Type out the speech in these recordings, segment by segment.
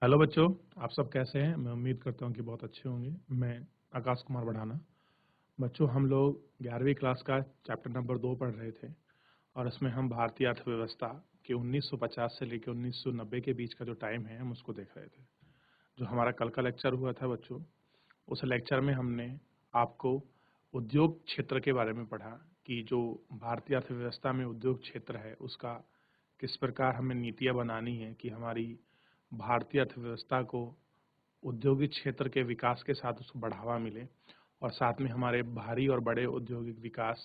Hello बच्चों, आप सब कैसे हैं? मैं उम्मीद करता हूं कि बहुत अच्छे होंगे। मैं आकाश कुमार बढ़ाना। बच्चों, हम लोग 11वीं क्लास का चैप्टर नंबर 2 पढ़ रहे थे और इसमें हम भारतीय अर्थव्यवस्था के 1950 से लेकर 1990 के बीच का जो टाइम है हम उसको देख रहे थे। जो हमारा कल का लेक्चर हुआ था बच्चों, उस लेक्चर में हमने आपको उद्योग क्षेत्र के बारे में पढ़ा कि जो भारतीय अर्थव्यवस्था में उद्योग क्षेत्र है उसका किस प्रकार हमें नीतियाँ बनानी है कि हमारी भारतीय अर्थव्यवस्था को औद्योगिक क्षेत्र के विकास के साथ उसको बढ़ावा मिले और साथ में हमारे भारी और बड़े औद्योगिक विकास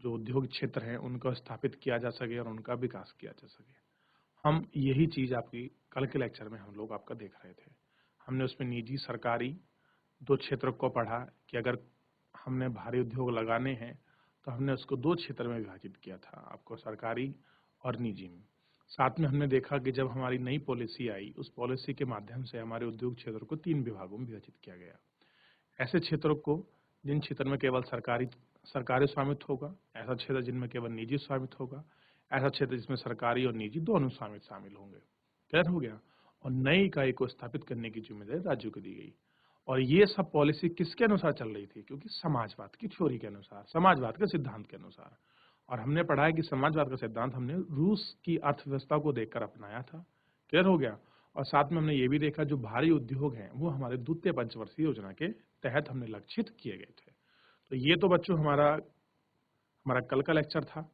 जो उद्योग क्षेत्र हैं उनको स्थापित किया जा सके और उनका विकास किया जा सके। हम यही चीज़ आपकी कल के लेक्चर में हम लोग आपका देख रहे थे। हमने उसमें निजी सरकारी दो क्षेत्रों को पढ़ा कि अगर हमने भारी उद्योग लगाने हैं तो हमने उसको दो क्षेत्र में विभाजित किया था, आपको सरकारी और निजी में। साथ में हमने देखा कि जब हमारी नई पॉलिसी आई, उस पॉलिसी के माध्यम से हमारे उद्योग क्षेत्र को 3 विभागों में विभाजित किया गया। ऐसे क्षेत्रों को जिन क्षेत्र में केवल सरकारी स्वामित्व होगा, ऐसा क्षेत्र जिनमें केवल निजी स्वामित्व होगा, ऐसा क्षेत्र जिसमें सरकारी और निजी दोनों स्वामित्व शामिल होंगे। क्लियर हो गया? और नई इकाई को स्थापित करने की जिम्मेदारी राज्यों को दी गई। और ये सब पॉलिसी किसके अनुसार चल रही थी? क्योंकि समाजवाद की थ्योरी के अनुसार, समाजवाद के सिद्धांत के अनुसार। और हमने पढ़ा है कि समाजवाद का सिद्धांत हमने रूस की अर्थव्यवस्था को देखकर अपनाया था। क्लियर हो गया? और साथ में हमने ये भी देखा जो भारी उद्योग हैं वो हमारे द्वितीय पंचवर्षीय योजना के तहत हमने लक्षित किए गए थे। तो ये तो बच्चों हमारा हमारा कल का लेक्चर था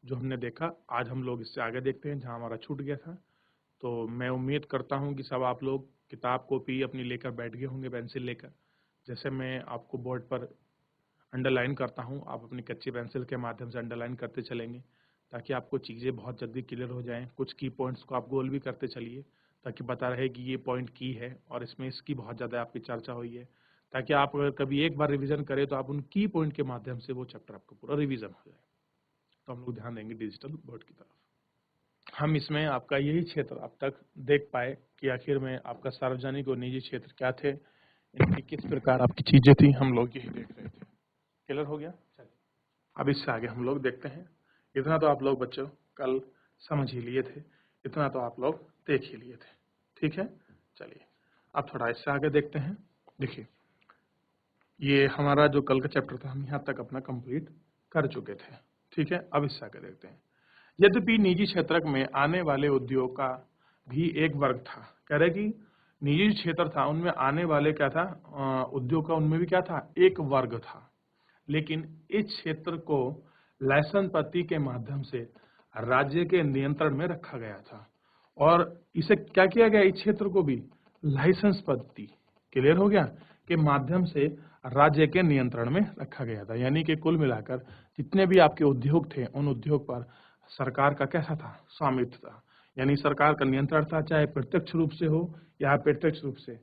जो हमने देखा। आज हम लोग इससे आगे देखते हैं जहाँ हमारा छूट गया था। तो मैं उम्मीद करता हूँ कि सब आप लोग किताब कॉपी अपनी लेकर बैठ गए होंगे, पेंसिल लेकर। जैसे मैं आपको बोर्ड पर अंडरलाइन करता हूँ, आप अपनी कच्ची पेंसिल के माध्यम से अंडरलाइन करते चलेंगे ताकि आपको चीज़ें बहुत जल्दी क्लियर हो जाएं। कुछ की पॉइंट्स को आप गोल भी करते चलिए ताकि पता रहे कि ये पॉइंट की है और इसमें इसकी बहुत ज़्यादा आपकी चर्चा हुई है, ताकि आप अगर कभी एक बार रिवीजन करें तो आप उन की पॉइंट के माध्यम से वो चैप्टर आपका पूरा रिवीजन हो जाए। तो हम लोग ध्यान देंगे डिजिटल बोर्ड की तरफ। हम इसमें आपका यही क्षेत्र अब तक देख पाए कि आखिर में आपका सार्वजनिक और निजी क्षेत्र क्या थे, इनकी किस प्रकार आपकी चीज़ें थी, हम लोग यही देख रहे थे। क्लियर हो गया? चलिए अब इससे आगे हम लोग देखते हैं। इतना तो आप लोग बच्चों कल समझ ही लिए थे, इतना तो आप लोग देख ही लिए थे। ठीक है, चलिए अब थोड़ा इससे आगे देखते हैं। देखिए, ये हमारा जो कल का चैप्टर था हम यहाँ तक अपना कंप्लीट कर चुके थे। ठीक है, अब इससे आगे देखते हैं। यद्यपि निजी क्षेत्र में आने वाले उद्योग का भी एक वर्ग था। कह रहे कि निजी क्षेत्र था उनमें आने वाले क्या था, उद्योग का उनमें भी क्या था, एक वर्ग था। लेकिन इस क्षेत्र को लाइसेंस पद्धति के माध्यम से राज्य के नियंत्रण में रखा गया था। और इसे क्या किया गया, इस क्षेत्र को भी लाइसेंस पद्धति, क्लियर हो गया, के माध्यम से राज्य के नियंत्रण में रखा गया था। यानी कि कुल मिलाकर जितने भी आपके उद्योग थे उन उद्योग पर सरकार का कैसा था, स्वामित्व था। यानी सरकार का नियंत्रण था, चाहे प्रत्यक्ष रूप से हो या अप्रत्यक्ष रूप से,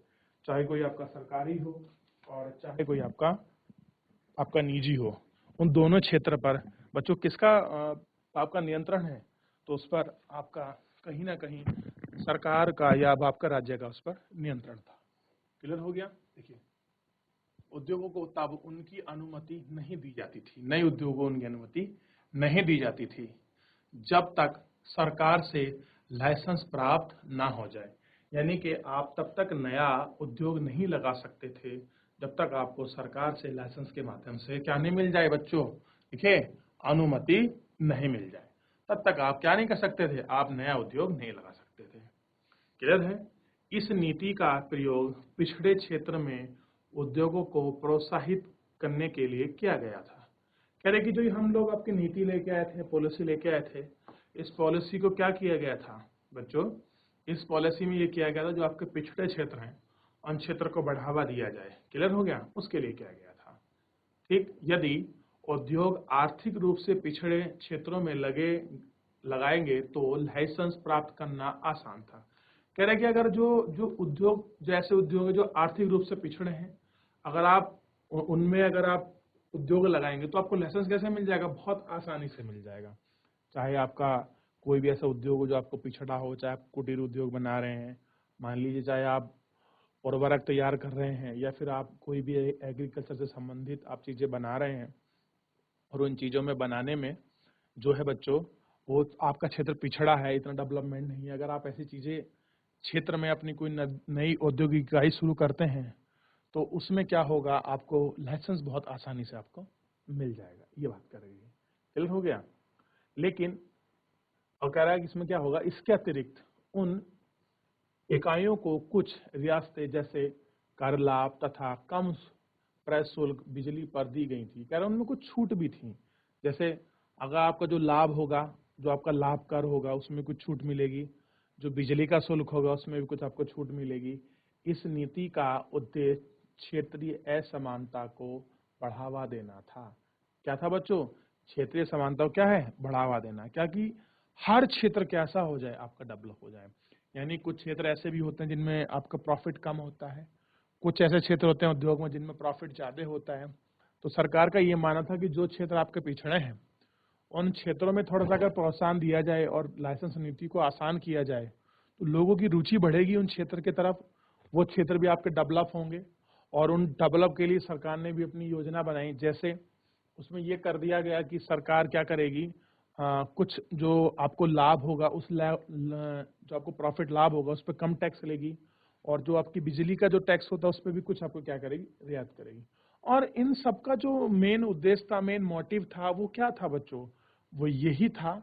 चाहे कोई आपका सरकारी हो और चाहे कोई आपका आपका निजी हो। उन दोनों क्षेत्र पर बच्चों किसका आपका नियंत्रण है, तो उस पर आपका कहीं ना कहीं सरकार का या अब आपका राज्य का उस पर नियंत्रण था। क्लियर हो गया? देखिए, उद्योगों को तब उनकी अनुमति नहीं दी जाती थी, नए उद्योगों को उनकी अनुमति नहीं दी जाती थी जब तक सरकार से लाइसेंस प्राप्त ना हो जाए। यानी कि आप तब तक नया उद्योग नहीं लगा सकते थे जब तक आपको सरकार से लाइसेंस के माध्यम से क्या नहीं मिल जाए बच्चों, देखिए, अनुमति नहीं मिल जाए, तब तक आप क्या नहीं कर सकते थे, आप नया उद्योग नहीं लगा सकते थे। क्लियर है? इस नीति का प्रयोग पिछड़े क्षेत्र में उद्योगों को प्रोत्साहित करने के लिए किया गया था। कह रहे कि जो हम लोग आपकी नीति लेके आए थे, पॉलिसी लेके आए थे, इस पॉलिसी को क्या किया गया था बच्चों, इस पॉलिसी में ये किया गया था जो आपके पिछड़े क्षेत्र हैं उन क्षेत्र को बढ़ावा दिया जाए। क्लियर हो गया? उसके लिए किया गया था। ठीक, यदि उद्योग आर्थिक रूप से पिछड़े क्षेत्रों में लगाएंगे तो लाइसेंस प्राप्त करना आसान था। कह रहे कि अगर जो जो उद्योग जो ऐसे उद्योग है जो आर्थिक रूप से पिछड़े हैं, अगर आप उनमें अगर आप उद्योग लगाएंगे तो आपको लाइसेंस कैसे मिल जाएगा, बहुत आसानी से मिल जाएगा। चाहे आपका कोई भी ऐसा उद्योग हो जो आपको पिछड़ा हो, चाहे आप कुटीर उद्योग बना रहे हैं, मान लीजिए, चाहे आप उर्वरक तैयार कर रहे हैं या फिर आप कोई भी एग्रीकल्चर से संबंधित आप चीज़ें बना रहे हैं, और उन चीज़ों में बनाने में जो है बच्चों वो आपका क्षेत्र पिछड़ा है, इतना डेवलपमेंट नहीं है, अगर आप ऐसी चीज़ें क्षेत्र में अपनी कोई नई औद्योगिक इकाई शुरू करते हैं तो उसमें क्या होगा, आपको लाइसेंस बहुत आसानी से आपको मिल जाएगा, ये बात कर रही है। क्लियर हो गया। लेकिन और कह रहा है कि इसमें क्या होगा, इसके अतिरिक्त उन इकाइयों को कुछ रियासतें जैसे कर लाभ तथा कम प्रवेश शुल्क बिजली पर दी गई थी। कह रहा है उनमें कुछ छूट भी थी, जैसे अगर आपका जो लाभ होगा, जो आपका लाभ कर होगा उसमें कुछ छूट मिलेगी, जो बिजली का शुल्क होगा उसमें भी कुछ आपको छूट मिलेगी। इस नीति का उद्देश्य क्षेत्रीय असमानता को बढ़ावा देना था। क्या था बच्चों? क्षेत्रीय समानता को क्या है, बढ़ावा देना। क्या कि हर क्षेत्र कैसा हो जाए, आपका डेवलप हो जाए। यानी कुछ क्षेत्र ऐसे भी होते हैं जिनमें आपका प्रॉफिट कम होता है, कुछ ऐसे क्षेत्र होते हैं उद्योग में जिनमें प्रॉफिट ज्यादा होता है। तो सरकार का ये मानना था कि जो क्षेत्र आपके पिछड़े हैं उन क्षेत्रों में थोड़ा सा अगर प्रोत्साहन दिया जाए और लाइसेंस नीति को आसान किया जाए तो लोगों की रुचि बढ़ेगी उन क्षेत्र की तरफ, वो क्षेत्र भी आपके डेवलप होंगे। और उन डेवलप के लिए सरकार ने भी अपनी योजना बनाई, जैसे उसमें ये कर दिया गया कि सरकार क्या करेगी, कुछ जो आपको लाभ होगा जो आपको प्रॉफिट लाभ होगा उस पर कम टैक्स लेगी, और जो आपकी बिजली का जो टैक्स होता है उस पर भी कुछ आपको क्या करेगी, रियायत करेगी। और इन सबका जो मेन उद्देश्य था, मेन मोटिव था, वो क्या था बच्चों? वो यही था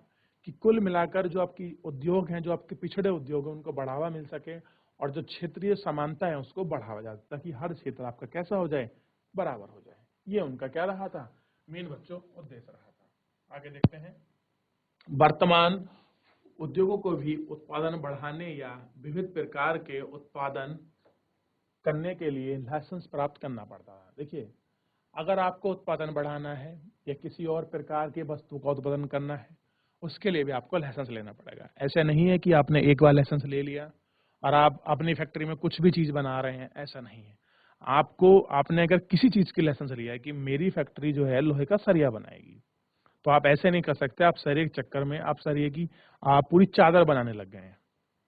कि कुल मिलाकर जो आपकी उद्योग हैं, जो आपके पिछड़े उद्योग हैं, उनको बढ़ावा मिल सके, और जो क्षेत्रीय समानता है उसको बढ़ावा जाए, ताकि हर क्षेत्र आपका कैसा हो जाए, बराबर हो जाए। ये उनका क्या रहा था, मेन बच्चों उद्देश्य रहा था। आगे देखते हैं। वर्तमान उद्योगों को भी उत्पादन बढ़ाने या विविध प्रकार के उत्पादन करने के लिए लाइसेंस प्राप्त करना पड़ता है। देखिए, अगर आपको उत्पादन बढ़ाना है या किसी और प्रकार की वस्तु का उत्पादन करना है, उसके लिए भी आपको लाइसेंस लेना पड़ेगा। ऐसा नहीं है कि आपने एक बार लाइसेंस ले लिया और आप अपनी फैक्ट्री में कुछ भी चीज बना रहे हैं, ऐसा नहीं है। आपने अगर किसी चीज की लाइसेंस लिया है कि मेरी फैक्ट्री जो है लोहे का सरिया बनाएगी, तो आप ऐसे नहीं कर सकते, आप सरिये के चक्कर में आप सरिये की आप पूरी चादर बनाने लग गए हैं।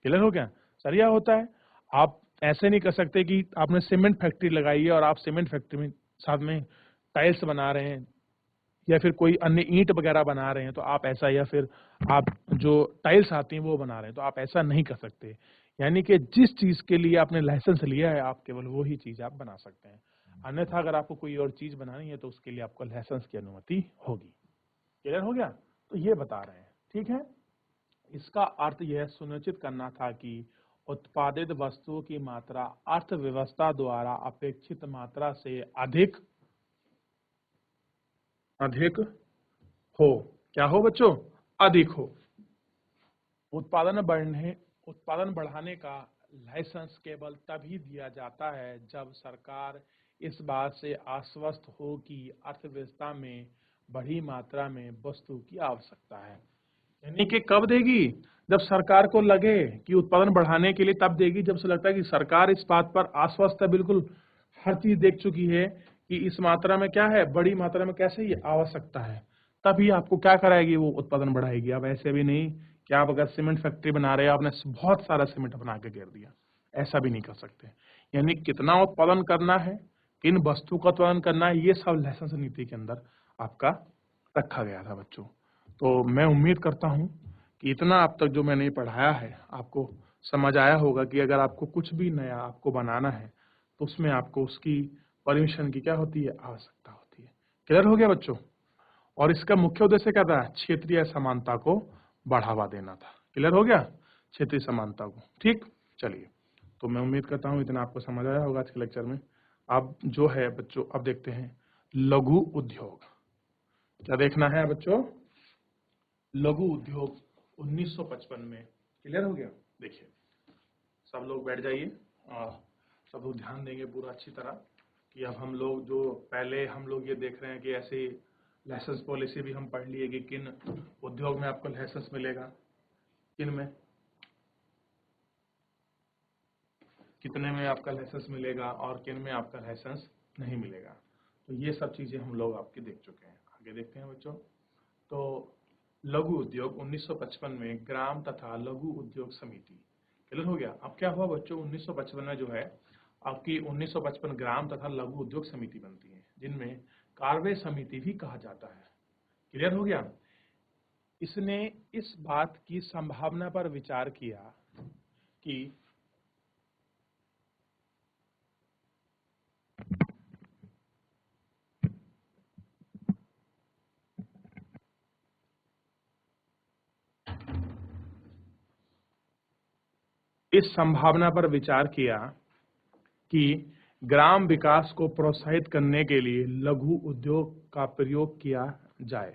क्लियर हो गया? सरिया होता है, आप ऐसे नहीं कर सकते कि आपने सीमेंट फैक्ट्री लगाई है और आप सीमेंट फैक्ट्री में साथ में टाइल्स बना रहे हैं या फिर कोई अन्य ईंट वगैरह बना रहे हैं, तो आप ऐसा, या फिर आप जो टाइल्स आती हैं वो बना रहे हैं, तो आप ऐसा नहीं कर सकते। यानी कि जिस चीज के लिए आपने लाइसेंस लिया है, आप केवल वो ही चीज आप बना सकते हैं। अन्यथा अगर आपको कोई और चीज बनानी है तो उसके लिए आपको लाइसेंस की अनुमति होगी। क्लियर हो गया? तो ये बता रहे हैं, ठीक है। इसका अर्थ यह सुनिश्चित करना था कि उत्पादित वस्तुओं की मात्रा अर्थव्यवस्था द्वारा अपेक्षित मात्रा से अधिक अधिक हो। क्या हो बच्चों? अधिक हो। उत्पादन बढ़ाने का लाइसेंस केवल तभी दिया जाता है जब सरकार इस बात से आश्वस्त हो कि अर्थव्यवस्था में बड़ी मात्रा में वस्तु की आवश्यकता है। यानी कि कब देगी? जब सरकार को लगे कि उत्पादन बढ़ाने के लिए, तब देगी जब से लगता है कि सरकार इस बात पर आश्वस्त है, बिल्कुल हर चीज देख चुकी है कि इस मात्रा में क्या है, बड़ी मात्रा में कैसे ये आवश्यकता है, तभी आपको क्या कराएगी, वो उत्पादन बढ़ाएगी। अब ऐसे भी नहीं कि आप अगर सीमेंट फैक्ट्री बना रहे हो, आपने बहुत सारा सीमेंट बना के गिर दिया, ऐसा भी नहीं कर सकते। यानी कितना उत्पादन करना है, किन वस्तु का उत्पादन करना है, ये सब लाइसेंस नीति के अंदर आपका रखा गया था बच्चों। तो मैं उम्मीद करता हूं कि इतना अब तक जो मैंने पढ़ाया है आपको समझ आया होगा कि अगर आपको कुछ भी नया आपको बनाना है तो उसमें आपको उसकी परमिशन की क्या होती है, आवश्यकता होती है। क्लियर हो गया बच्चों? और इसका मुख्य उद्देश्य क्या था? क्षेत्रीय समानता को बढ़ावा देना था। क्लियर हो गया? क्षेत्रीय समानता को। ठीक, चलिए, तो मैं उम्मीद करता हूँ इतना आपको समझ आया होगा आज के लेक्चर में। अब जो है बच्चों, अब देखते हैं लघु उद्योग। क्या देखना है बच्चों? लघु उद्योग 1955 में। क्लियर हो गया? देखिए, सब लोग बैठ जाइए और सब लोग ध्यान देंगे पूरा अच्छी तरह कि अब हम लोग जो पहले हम लोग ये देख रहे हैं कि ऐसे लाइसेंस पॉलिसी भी हम पढ़ लिए कि किन उद्योग में आपको लाइसेंस मिलेगा, किन में कितने में आपका लाइसेंस मिलेगा और किन में आपका लाइसेंस नहीं मिलेगा। तो ये सब चीजें हम लोग आपकी देख चुके हैं। आगे देखते हैं बच्चों। तो लघु उद्योग 1955 में ग्राम तथा लघु उद्योग समिति। क्लियर हो गया? अब क्या हुआ बच्चों, 1955 में जो है आपकी 1955 ग्राम तथा लघु उद्योग समिति बनती है, जिनमें कार्य समिति भी कहा जाता है। क्लियर हो गया? इसने इस बात की संभावना पर विचार किया कि इस संभावना पर विचार किया कि ग्राम विकास को प्रोत्साहित करने के लिए लघु उद्योग का प्रयोग किया जाए।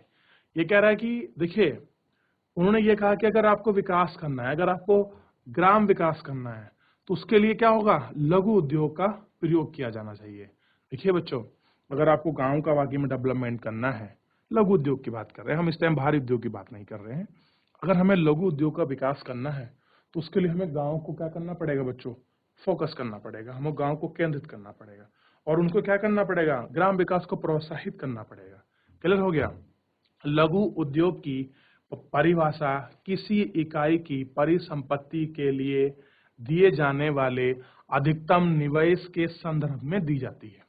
ये कह रहा है कि देखिए, उन्होंने ये कहा कि अगर आपको विकास करना है, अगर आपको ग्राम विकास करना है, तो उसके लिए क्या होगा, लघु उद्योग का प्रयोग किया जाना चाहिए। देखिए बच्चों, अगर आपको गांव का वाकई में डेवलपमेंट करना है, लघु उद्योग की बात कर रहे हैं हम, इस टाइम भारी उद्योग की बात नहीं कर रहे हैं। अगर हमें लघु उद्योग का विकास करना है तो उसके लिए हमें गांव को क्या करना पड़ेगा बच्चों, फोकस करना पड़ेगा, हमें गांव को केंद्रित करना पड़ेगा और उनको क्या करना पड़ेगा, ग्राम विकास को प्रोत्साहित करना पड़ेगा। क्लियर हो गया। लघु उद्योग की परिभाषा किसी इकाई की परिसंपत्ति के लिए दिए जाने वाले अधिकतम निवेश के संदर्भ में दी जाती है।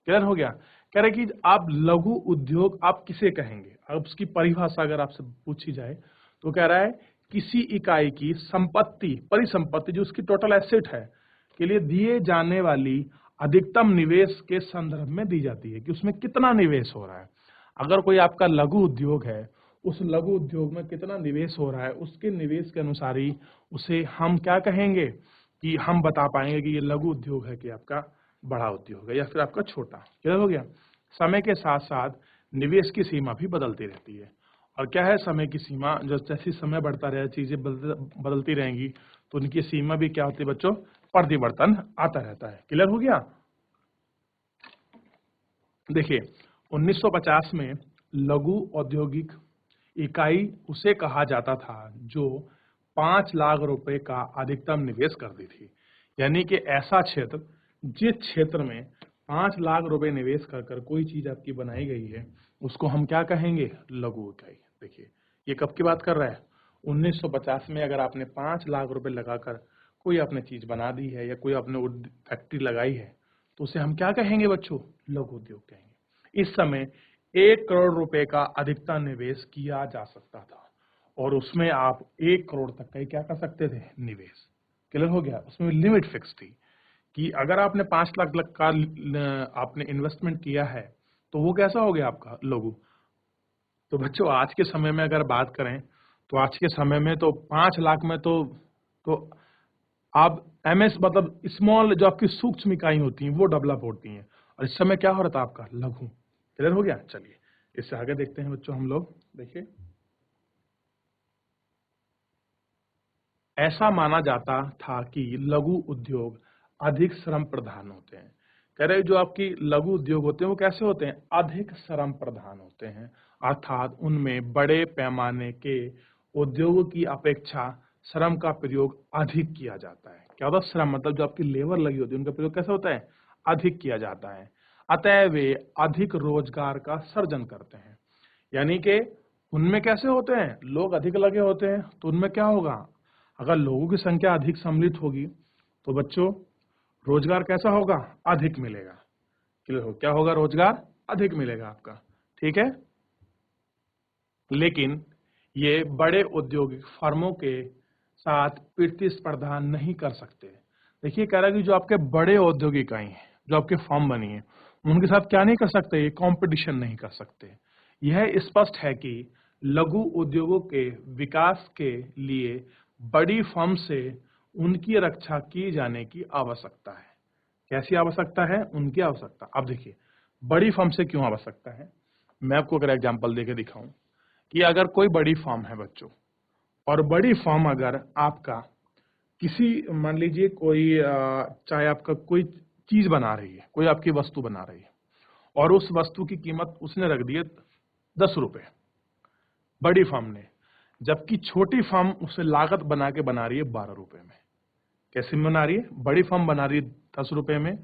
क्लियर हो गया। कह रहे कि आप लघु उद्योग आप किसे कहेंगे, अब उसकी परिभाषा अगर आपसे पूछी जाए तो कह रहा है किसी इकाई की संपत्ति, परिसंपत्ति जो उसकी टोटल एसेट है, के लिए दिए जाने वाली अधिकतम निवेश के संदर्भ में दी जाती है कि उसमें कितना निवेश हो रहा है। अगर कोई आपका लघु उद्योग है, उस लघु उद्योग में कितना निवेश हो रहा है, उसके निवेश के अनुसार ही उसे हम क्या कहेंगे कि हम बता पाएंगे कि ये लघु उद्योग है कि आपका बड़ा उद्योग है या फिर आपका छोटा। क्लियर हो गया। समय के साथ साथ निवेश की सीमा भी बदलती रहती है। और क्या है समय की सीमा, जो जैसे समय बढ़ता रहे, चीजें बदलती रहेंगी तो उनकी सीमा भी क्या होती है बच्चों, परिवर्तन आता रहता है। क्लियर हो गया। देखिए 1950 में लघु औद्योगिक इकाई उसे कहा जाता था जो 5 लाख रुपए का अधिकतम निवेश करती थी। यानी कि ऐसा क्षेत्र, जिस क्षेत्र में 5 लाख रुपए निवेश कर कर कोई चीज आपकी बनाई गई है, उसको हम क्या कहेंगे, लघु इकाई। देखिए ये कब की बात कर रहा है, 1950 में। अगर आपने 5 लाख रुपए लगाकर कोई आपने चीज बना दी है या कोई आपने फैक्ट्री लगाई है, तो उसे हम क्या कहेंगे बच्चों, लघु उद्योग कहेंगे। इस समय 1 करोड़ रुपए का अधिकतम निवेश किया जा सकता था और उसमें आप 1 करोड़ तक का ही क्या कर सकते थे, निवेश। क्लियर हो गया। उसमें लिमिट फिक्स थी कि अगर आपने 5 लाख का आपने इन्वेस्टमेंट किया है तो वो कैसा हो गया आपका, लघु। तो बच्चों आज के समय में अगर बात करें तो आज के समय में तो 5 लाख में तो आप एमएस मतलब स्मॉल, जो आपकी सूक्ष्म इकाई होती हैं वो डेवलप होती हैं, और इस समय क्या हो रहा था आपका, लघु। क्लियर हो गया। चलिए इससे आगे देखते हैं बच्चों हम लोग। देखिए ऐसा माना जाता था कि लघु उद्योग अधिक श्रम प्रधान होते हैं। कह रहे जो आपकी लघु उद्योग होते हैं वो कैसे होते हैं, अधिक श्रम प्रधान होते हैं, अर्थात उनमें बड़े पैमाने के उद्योगों की अपेक्षा श्रम का प्रयोग अधिक किया जाता है। क्या होता है श्रम, मतलब जो आपकी लेबर लगी होती है उनका प्रयोग कैसा होता है, अधिक किया जाता है। अतः वे अधिक रोजगार का सृजन करते हैं। यानी कि उनमें कैसे होते हैं, लोग अधिक लगे होते हैं तो उनमें क्या होगा, अगर लोगों की संख्या अधिक सम्मिलित होगी तो बच्चों रोजगार कैसा होगा, अधिक मिलेगा। क्लियर हो, क्या होगा, रोजगार अधिक मिलेगा आपका। ठीक है। लेकिन ये बड़े औद्योगिक फर्मों के साथ प्रतिस्पर्धा नहीं कर सकते। देखिए कह रहा है कि जो आपके बड़े औद्योगिक इकाई हैं, जो आपके फर्म बनी है, उनके साथ क्या नहीं कर सकते, ये कंपटीशन नहीं कर सकते। यह स्पष्ट है कि लघु उद्योगों के विकास के लिए बड़ी फर्म से उनकी रक्षा की जाने की आवश्यकता है। कैसी आवश्यकता है, उनकी आवश्यकता। अब देखिए बड़ी फर्म से क्यों आवश्यकता है, मैं आपको अगर एग्जांपल देके दिखाऊं कि अगर कोई बड़ी फर्म है बच्चों, और बड़ी फर्म अगर आपका किसी, मान लीजिए कोई चाहे आपका कोई चीज बना रही है, कोई आपकी वस्तु बना रही है और उस वस्तु की कीमत उसने रख दी है 10 रुपए, बड़ी फर्म ने, जबकि छोटी फर्म उसे लागत बना के बना रही है 12 रुपए में। कैसे बना रही है, बड़ी फर्म बना रही है 10 रुपए में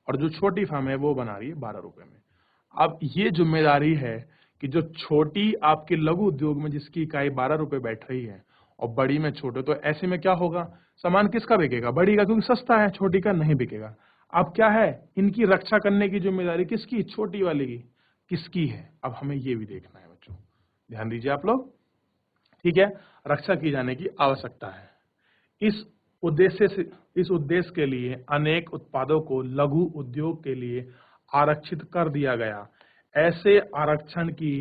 और जो छोटी फर्म है वो बना रही है 12 रुपए में। अब ये जिम्मेदारी है कि जो छोटी आपके लघु उद्योग में जिसकी इकाई 12 रुपए बैठ रही है और बड़ी में छोटे, तो ऐसे में क्या होगा, सामान किसका बिकेगा, बड़ी का, क्योंकि सस्ता है, छोटी का नहीं बिकेगा। अब क्या है, इनकी रक्षा करने की जिम्मेदारी किसकी, छोटी वाली की, किसकी है। अब हमें ये भी देखना है बच्चों, ध्यान दीजिए आप लोग। ठीक है, रक्षा की जाने की आवश्यकता है। इस इस उद्देश्य के लिए अनेक उत्पादों को लघु उद्योग के लिए आरक्षित कर दिया गया। ऐसे आरक्षण की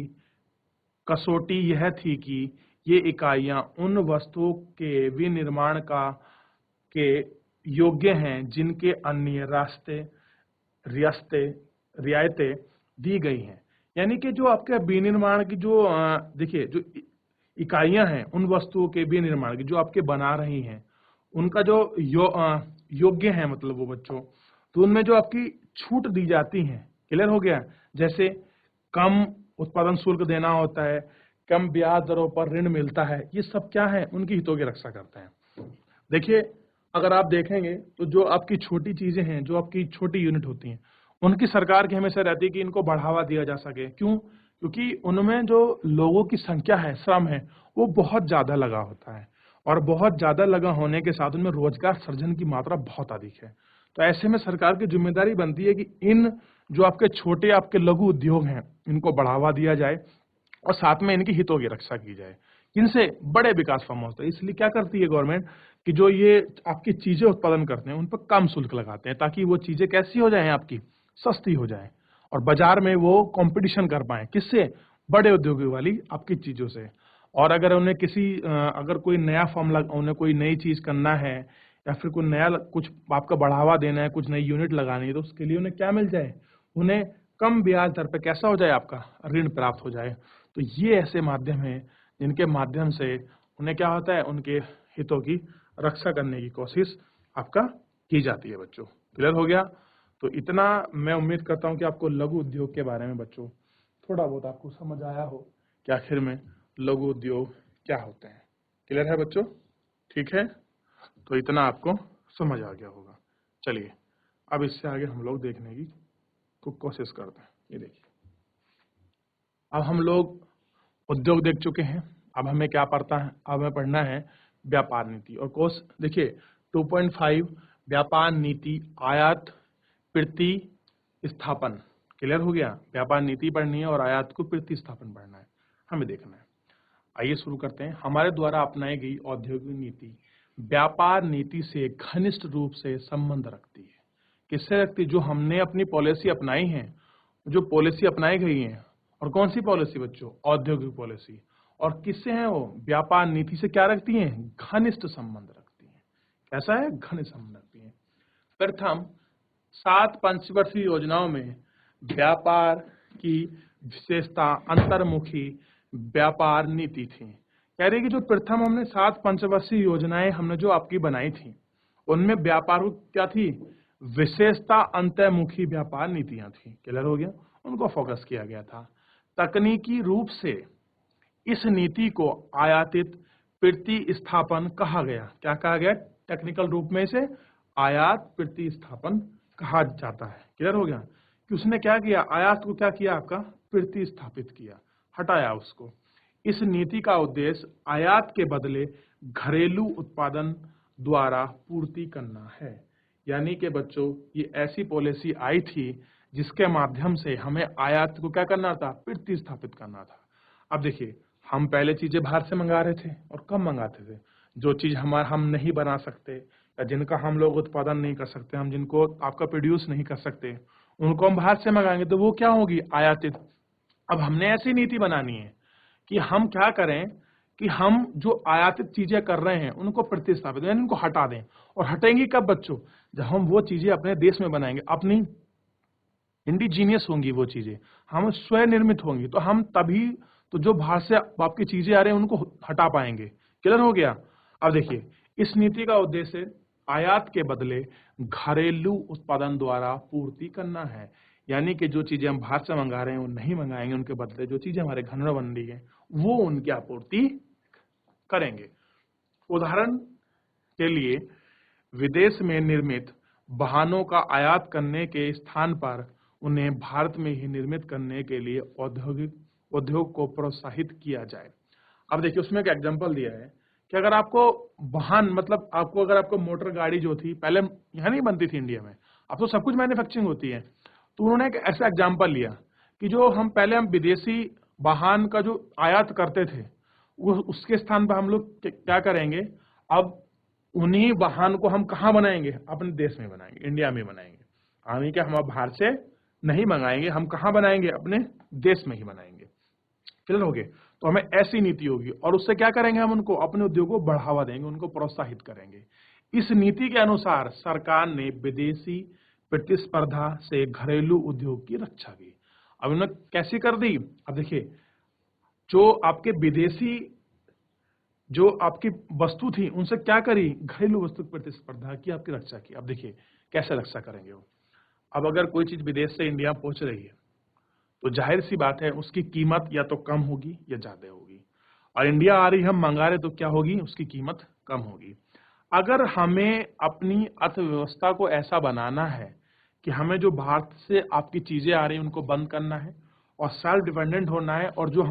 कसौटी यह थी कि ये इकाइयां उन वस्तुओं के विनिर्माण का के योग्य हैं, जिनके अन्य रियायतें दी गई हैं। यानी कि जो आपके विनिर्माण की जो देखिए जो इकाइयां हैं, उन वस्तुओं के विनिर्माण की जो आपके बना रही हैं, उनका जो योग्य है, मतलब वो बच्चों, तो उनमें जो आपकी छूट दी जाती है, क्लियर हो गया, जैसे कम उत्पादन शुल्क देना होता है, कम ब्याज दरों पर ऋण मिलता है, ये सब क्या है, उनकी हितों की रक्षा करते हैं। देखिए अगर आप देखेंगे तो जो आपकी छोटी चीजें हैं, जो आपकी छोटी यूनिट होती हैं, उनकी सरकार की हमेशा रहती है कि इनको बढ़ावा दिया जा सके। क्यों? क्योंकि उनमें जो लोगों की संख्या है, श्रम है, वो बहुत ज्यादा लगा होता है, और बहुत ज्यादा लगा होने के साथ उनमें रोजगार सृजन की मात्रा बहुत अधिक है। तो ऐसे में सरकार की जिम्मेदारी बनती है कि इन जो आपके छोटे आपके लघु उद्योग हैं, इनको बढ़ावा दिया जाए और साथ में इनकी हितों की रक्षा की जाए। इनसे बड़े विकास फर्म होते हैं। इसलिए क्या करती है गवर्नमेंट कि जो ये आपकी चीजें उत्पादन करते हैं उन पर कम शुल्क लगाते हैं, ताकि वो चीजें कैसी हो जाएं, आपकी सस्ती हो जाएं और बाजार में वो कंपटीशन कर पाए, किससे, बड़े उद्योगों वाली आपकी चीजों से। और अगर उन्हें अगर कोई नया फॉर्म उन्हें कोई नई चीज करना है, या फिर कोई नया कुछ आपका बढ़ावा देना है, कुछ नई यूनिट लगानी है, तो उसके लिए उन्हें क्या मिल जाए, उन्हें कम ब्याज दर पे कैसा हो जाए, आपका ऋण प्राप्त हो जाए। तो ये ऐसे माध्यम हैं जिनके माध्यम से उन्हें क्या होता है, उनके हितों की रक्षा करने की कोशिश आपका की जाती है बच्चों। क्लियर हो गया? तो इतना मैं उम्मीद करता हूं कि आपको लघु उद्योग के बारे में बच्चों थोड़ा बहुत आपको समझ आया हो कि आखिर में लघु उद्योग क्या होते हैं। क्लियर है बच्चों? ठीक है, तो इतना आपको समझ आ गया होगा। चलिए अब इससे आगे हम लोग देखने की कोशिश करते हैं। ये देखिए, अब हम लोग उद्योग देख चुके हैं, अब हमें क्या पढ़ता है, अब हमें पढ़ना है व्यापार नीति। और कोर्स देखिए 2.5 व्यापार नीति आयात प्रति स्थापन। क्लियर हो गया? व्यापार नीति पढ़नी है और आयात को प्रति स्थापन पढ़ना है, हमें देखना है। आइए शुरू करते हैं। हमारे द्वारा अपनाई गई औद्योगिक नीति व्यापार नीति से घनिष्ठ रूप से संबंध रखती है। किससे रखती है? जो हमने अपनी पॉलिसी अपनाई है, जो पॉलिसी अपनाई गई है। और कौन सी पॉलिसी बच्चों? औद्योगिक पॉलिसी। और किससे है वो? व्यापार नीति से क्या रखती है? घनिष्ठ संबंध रखती है। कैसा है? घनिष्ठ संबंध रखती है। प्रथम 7 पंचवर्षीय योजनाओं में व्यापार की विशेषता अंतर्मुखी व्यापार नीति थी। कह रही कि जो प्रथम हमने 7 पंचवर्षीय योजनाएं हमने जो आपकी बनाई थी, उनमें व्यापार क्या थी? विशेषता अंतर्मुखी व्यापार नीतियां थी। क्लियर हो गया? उनको फोकस किया गया था। तकनीकी रूप से इस नीति को आयातित प्रतिस्थापन कहा गया। क्या कहा गया? टेक्निकल रूप में इसे आयात प्रतिस्थापन कहा जाता है। क्लियर हो गया? कि उसने क्या किया? आयात को क्या किया? आपका प्रतिस्थापित किया, हटाया उसको। इस नीति का उद्देश्य आयात के बदले घरेलू उत्पादन द्वारा पूर्ति करना है। यानी कि बच्चों ये ऐसी पॉलिसी आई थी जिसके माध्यम से हमें आयात को क्या करना था? प्रतिस्थापित करना था। अब देखिए, हम पहले चीजें बाहर से मंगा रहे थे, और कब मंगाते थे? जो चीज हम नहीं बना सकते, या जिनका हम लोग उत्पादन नहीं कर सकते, हम जिनको आपका प्रोड्यूस नहीं कर सकते, उनको हम बाहर से मंगाएंगे, तो वो क्या होगी? आयातित। अब हमने ऐसी नीति बनानी है कि हम क्या करें कि हम जो आयातित चीजें कर रहे हैं उनको प्रतिस्थापित, यानी उनको हटा दें। और हटेंगी कब बच्चों? जब हम वो चीजें अपने देश में बनाएंगे, अपनी इंडिजीनियस होंगी वो चीजें, हम स्वयं निर्मित होंगी, तो हम तभी तो जो बाहर से आपकी चीजें आ रही हैं उनको हटा पाएंगे। क्लियर हो गया? अब देखिए, इस नीति का उद्देश्य आयात के बदले घरेलू उत्पादन द्वारा पूर्ति करना है। यानी कि जो चीजें हम बाहर से मंगा रहे हैं वो नहीं मंगाएंगे, उनके बदले जो चीजें हमारे घर में बन रही है वो उनकी आपूर्ति करेंगे। उदाहरण के लिए, विदेश में निर्मित वाहनों का आयात करने के स्थान पर उन्हें भारत में ही निर्मित करने के लिए उद्योग को प्रोत्साहित किया जाए। अब देखिए, उसमें एक एग्जांपल दिया है कि अगर आपको वाहन, मतलब अगर आपको मोटर गाड़ी जो थी पहले यहाँ नहीं बनती थी इंडिया में, अब तो सब कुछ मैन्युफैक्चरिंग होती है, तो उन्होंने एक ऐसा एग्जांपल लिया कि जो हम विदेशी वाहन का जो आयात करते थे, वो उसके स्थान पर हम लोग क्या करेंगे, अब उन्हीं वाहन को हम कहाँ बनाएंगे? अपने देश में बनाएंगे, इंडिया में बनाएंगे। यानी कि हम बाहर से नहीं मंगाएंगे, हम कहाँ बनाएंगे? अपने देश में ही बनाएंगे। क्लियर हो गए? तो हमें ऐसी नीति होगी, और उससे क्या करेंगे? हम उनको अपने उद्योग को बढ़ावा देंगे, उनको प्रोत्साहित करेंगे। इस नीति के अनुसार सरकार ने विदेशी प्रतिस्पर्धा से घरेलू उद्योग की रक्षा की। अब उन्होंने कैसे कर दी? अब देखिए, जो आपके विदेशी जो आपकी वस्तु थी उनसे क्या करी? घरेलू वस्तु की प्रतिस्पर्धा की, आपकी रक्षा की। अब देखिए कैसे रक्षा करेंगे वो। अब अगर कोई चीज विदेश से इंडिया पहुंच रही है तो जाहिर सी बात है उसकी कीमत या तो कम होगी या ज्यादा होगी, और इंडिया आ रही, हम मंगा रहे, तो क्या होगी? उसकी कीमत कम होगी। अगर हमें अपनी अर्थव्यवस्था को ऐसा बनाना है कि हमें जो भारत से आपकी चीजें आ रही हैं उनको बंद करना है और सेल्फ डिपेंडेंट होना है, और जो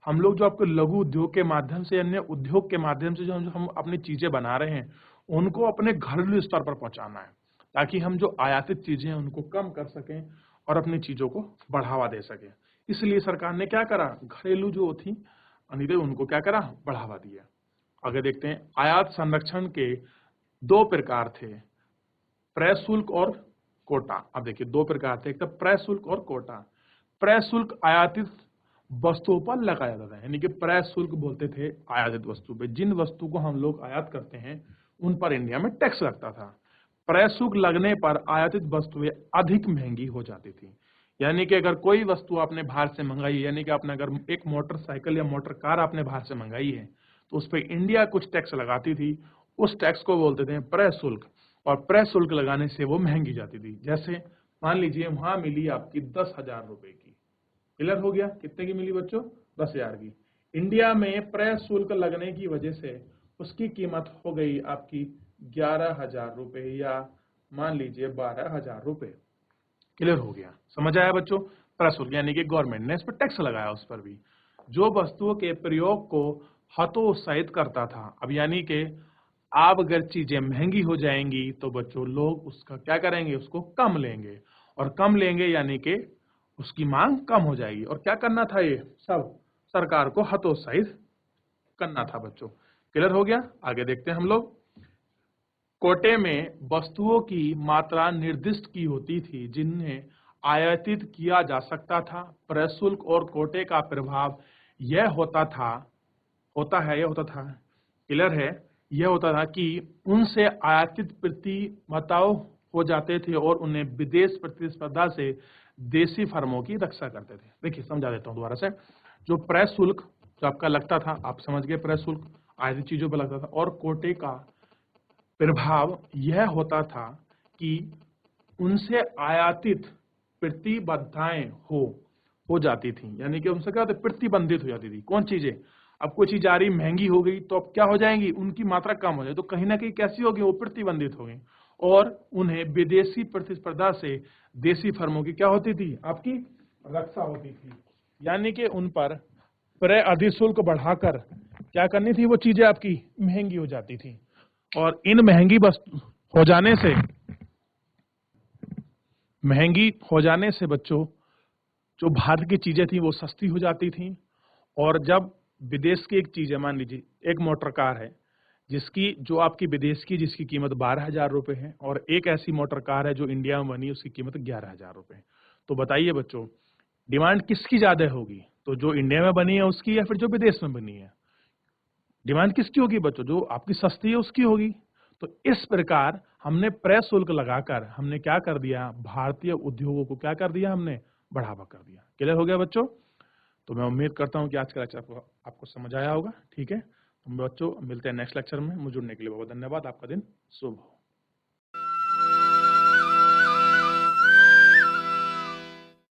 हम लोग जो आपके लघु उद्योग के माध्यम से, अन्य उद्योग के माध्यम से जो हम अपनी चीजें बना रहे हैं उनको अपने घरेलू स्तर पर पहुंचाना है, ताकि हम जो आयातित चीजें हैं उनको कम कर सकें और अपनी चीजों को बढ़ावा दे सकें। इसलिए सरकार ने क्या करा? घरेलू जो थी अनिदे उनको क्या करा? बढ़ावा दिया। आगे देखते हैं, आयात संरक्षण के दो प्रकार थे, प्रशुल्क और कोटा। अब देखिए दो प्रकार थे, एक तो प्रशुल्क और कोटा। प्रशुल्क आयातित वस्तुओं पर लगाया जाता है, यानी कि प्रशुल्क बोलते थे आयातित वस्तु पे, जिन वस्तु को हम लोग आयात करते हैं उन पर इंडिया में टैक्स लगता था। प्रशुल्क लगने पर आयातित वस्तुएं अधिक महंगी हो जाती थी। यानी कि अगर कोई वस्तु आपने बाहर से मंगाई, यानी कि आपने अगर एक मोटरसाइकिल या मोटर कार आपने बाहर से मंगाई है तो उस पर इंडिया कुछ टैक्स लगाती थी, उस टैक्स को बोलते थे प्रशुल्क, और प्रशुल्क लगाने से वो महंगी जाती थी। जैसे मान लीजिए वहां मिली आपकी 10,000 रुपए की, क्लियर हो गया? कितने की मिली बच्चों? 10,000 की। इंडिया में प्रशुल्क लगने की वजह से उसकी कीमत हो गई आपकी 11,000 रुपए, या मान लीजिए 12,000 रुपए। क्लियर हो गया? समझ आया बच्चों? प्रशुल्क यानी कि गवर्नमेंट ने इस पर टैक्स लगाया, उस पर भी, जो वस्तुओं के प्रयोग को हतोत्साहित करता था। अब यानी कि आप अगर चीजें महंगी हो जाएंगी तो बच्चों लोग उसका क्या करेंगे? उसको कम लेंगे, और कम लेंगे यानी कि उसकी मांग कम हो जाएगी। और क्या करना था? ये सब सरकार को हतोत्साहित करना था बच्चों। क्लियर हो गया? आगे देखते हैं हम लोग। कोटे में वस्तुओं की मात्रा निर्दिष्ट की होती थी जिन्हें आयातित किया जा सकता था। प्रशुल्क और कोटे का प्रभाव यह होता था क्लियर है, यह होता था कि उनसे आयातित प्रतिमाताओं हो जाते थे और उन्हें विदेश प्रतिस्पर्धा से देसी फर्मों की रक्षा करते थे। देखिए समझा देता हूं दोबारा से। जो प्रशुल्क जो आपका लगता था, आप समझ गए, प्रशुल्क आयातित चीजों पर लगता था, और कोटे का प्रभाव यह होता था कि उनसे आयातित प्रतिबद्धताएं हो जाती थी, यानी कि उनसे क्या होता है? प्रतिबंधित हो जाती थी। कौन चीजें? अब कोई चीज आ रही महंगी हो गई तो अब क्या हो जाएंगी? उनकी मात्रा कम हो जाए, तो कहीं ना कहीं कैसी होगी? वो प्रतिबंधित हो गई, और उन्हें विदेशी प्रतिस्पर्धा से देसी फर्मों की क्या होती थी? आपकी रक्षा होती थी। यानी कि उन पर क्रय अधिशुल्क बढ़ाकर क्या करनी थी? वो चीजें आपकी महंगी हो जाती थी, और इन महंगी हो जाने से बच्चों जो भारत की चीजें थी वो सस्ती हो जाती थी। और जब विदेश की एक चीज है, मान लीजिए एक मोटर कार है जिसकी जो आपकी विदेश की जिसकी कीमत 12,000 रुपए है, और एक ऐसी मोटर कार है जो इंडिया में बनी उसकी कीमत 11,000 रुपए है। तो बताइए बच्चों डिमांड किसकी ज्यादा होगी? तो जो इंडिया में बनी है उसकी, या फिर जो विदेश में बनी है? डिमांड किसकी होगी बच्चों? जो आपकी सस्ती है उसकी होगी। तो इस प्रकार हमने प्रशुल्क लगाकर हमने क्या कर दिया? भारतीय उद्योगों को क्या कर दिया? हमने बढ़ावा कर दिया। क्लियर हो गया बच्चों? तो मैं उम्मीद करता हूं कि आज का लेक्चर आपको समझ आया होगा। ठीक है, तो बच्चों मिलते हैं नेक्स्ट लेक्चर में। मुझे जुड़ने के लिए बहुत धन्यवाद। आपका दिन शुभ हो।